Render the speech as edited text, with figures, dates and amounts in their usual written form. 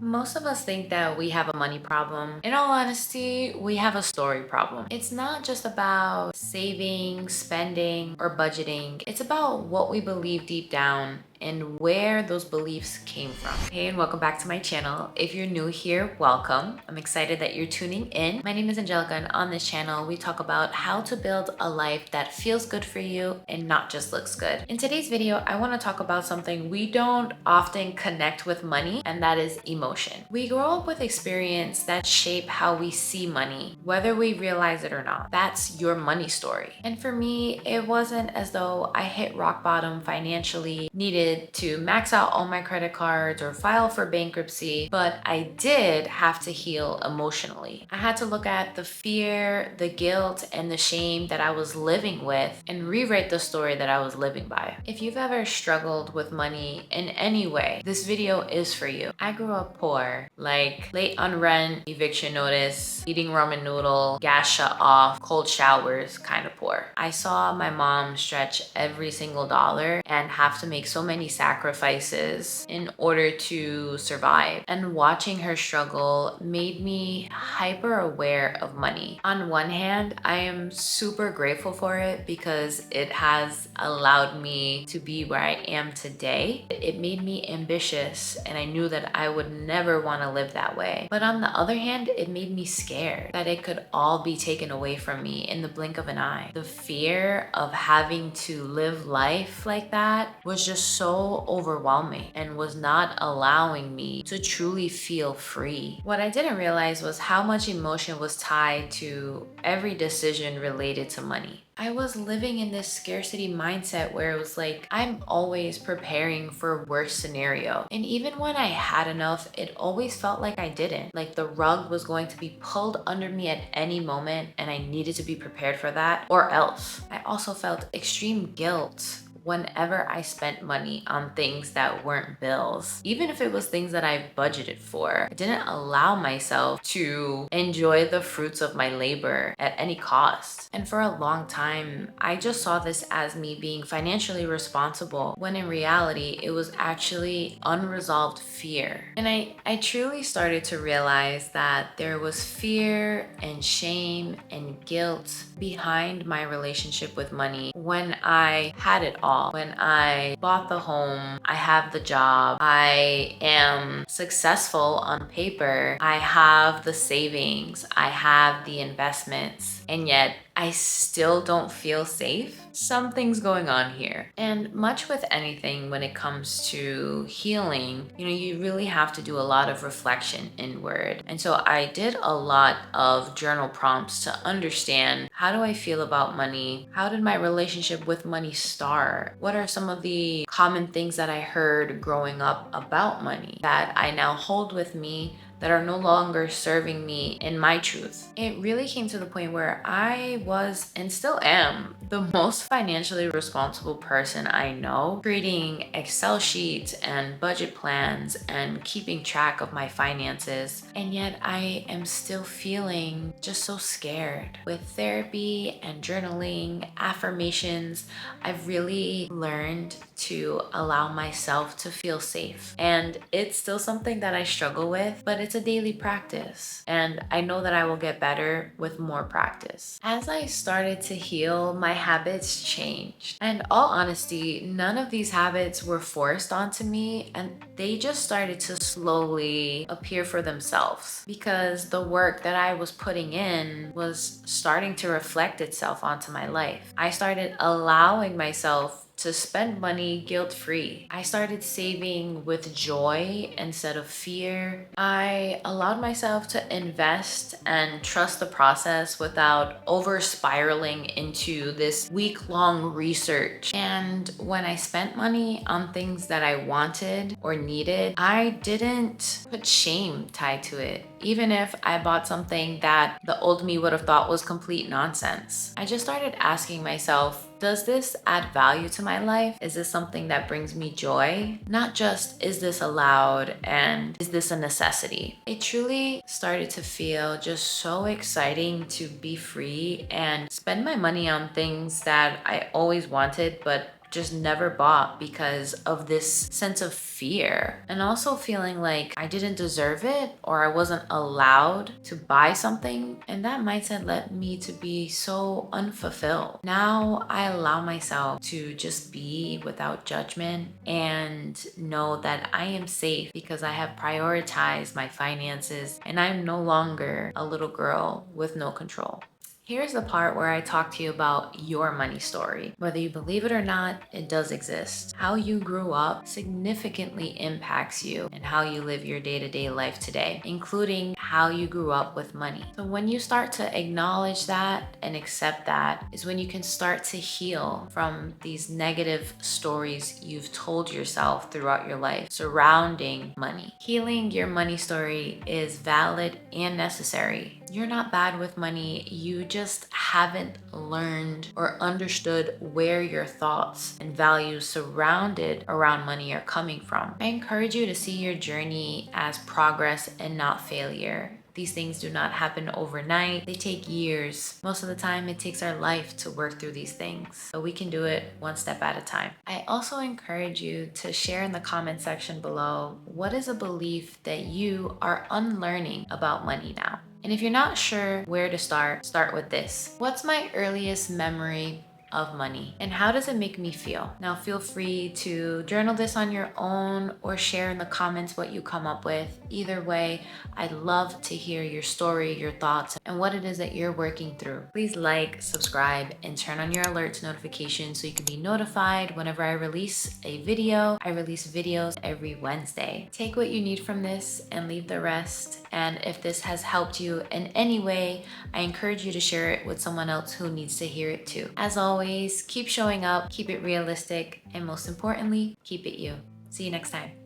Most of us think that we have a money problem. In all honesty, we have a story problem. It's not just about saving, spending, or budgeting. It's about what we believe deep down and where those beliefs came from. Hey, and welcome back to my channel. If you're new here, welcome. I'm excited that you're tuning in. My name is Angelica, and on this channel, we talk about how to build a life that feels good for you and not just looks good. In today's video, I want to talk about something we don't often connect with money, and that is emotion. We grow up with experience that shape how we see money, whether we realize it or not. That's your money story. And for me, it wasn't as though I hit rock bottom financially, needed to max out all my credit cards or file for bankruptcy, but I did have to heal emotionally. I had to look at the fear, the guilt, and the shame that I was living with and rewrite the story that I was living by. If you've ever struggled with money in any way, this video is for you. I grew up poor, like late on rent, eviction notice, eating ramen noodle, gas shut off, cold showers, kind of poor. I saw my mom stretch every single dollar and have to make so many sacrifices in order to survive. And watching her struggle made me hyper aware of money. On one hand, I am super grateful for it because it has allowed me to be where I am today. It made me ambitious, and I knew that I would never want to live that way. But on the other hand, it made me scared that it could all be taken away from me in the blink of an eye. The fear of having to live life like that was just so overwhelming and was not allowing me to truly feel free. What I didn't realize was how much emotion was tied to every decision related to money. I was living in this scarcity mindset where it was like, I'm always preparing for worst scenario. And even when I had enough, it always felt like I didn't. Like the rug was going to be pulled under me at any moment, and I needed to be prepared for that or else. I also felt extreme guilt whenever I spent money on things that weren't bills. Even if it was things that I budgeted for, I didn't allow myself to enjoy the fruits of my labor at any cost. And for a long time, I just saw this as me being financially responsible, when in reality, it was actually unresolved fear. And I truly started to realize that there was fear and shame and guilt behind my relationship with money when I had it all. When I bought the home, I have the job, I am successful on paper, I have the savings, I have the investments, and yet I still don't feel safe. Something's going on here. And much with anything when it comes to healing, you really have to do a lot of reflection inward. And so I did a lot of journal prompts to understand, how do I feel about money? How did my relationship with money start? What are some of the common things that I heard growing up about money that I now hold with me that are no longer serving me in my truth? It really came to the point where I was, and still am, the most financially responsible person I know, creating Excel sheets and budget plans and keeping track of my finances. And yet I am still feeling just so scared. With therapy and journaling, affirmations, I've really learned to allow myself to feel safe. And it's still something that I struggle with, but it's a daily practice. And I know that I will get better with more practice. As I started to heal, my habits changed. And all honesty, none of these habits were forced onto me, and they just started to slowly appear for themselves because the work that I was putting in was starting to reflect itself onto my life. I started allowing myself to spend money guilt-free. I started saving with joy instead of fear. I allowed myself to invest and trust the process without over spiraling into this week-long research. And when I spent money on things that I wanted or needed, I didn't put shame tied to it. Even if I bought something that the old me would have thought was complete nonsense. I just started asking myself, does this add value to my life? Is this something that brings me joy? Not just, is this allowed and is this a necessity? It truly started to feel just so exciting to be free and spend my money on things that I always wanted but just never bought because of this sense of fear, and also feeling like I didn't deserve it or I wasn't allowed to buy something. And that mindset led me to be so unfulfilled. Now I allow myself to just be without judgment and know that I am safe because I have prioritized my finances and I'm no longer a little girl with no control. Here's the part where I talk to you about your money story. Whether you believe it or not, it does exist. How you grew up significantly impacts you and how you live your day-to-day life today, including how you grew up with money. So when you start to acknowledge that and accept that is when you can start to heal from these negative stories you've told yourself throughout your life surrounding money. Healing your money story is valid and necessary. You're not bad with money. You just haven't learned or understood where your thoughts and values surrounded around money are coming from. I encourage you to see your journey as progress and not failure. These things do not happen overnight. They take years. Most of the time, it takes our life to work through these things, but we can do it one step at a time. I also encourage you to share in the comment section below, what is a belief that you are unlearning about money now? And if you're not sure where to start with this. What's my earliest memory of money and how does it make me feel? Now feel free to journal this on your own or share in the comments what you come up with. Either way, I'd love to hear your story, your thoughts, and what it is that you're working through. Please like, subscribe, and turn on your alerts notifications so you can be notified whenever I release a video. I release videos every Wednesday. Take what you need from this and leave the rest. And if this has helped you in any way, I encourage you to share it with someone else who needs to hear it too. As always, keep showing up, keep it realistic, and most importantly, keep it you. See you next time.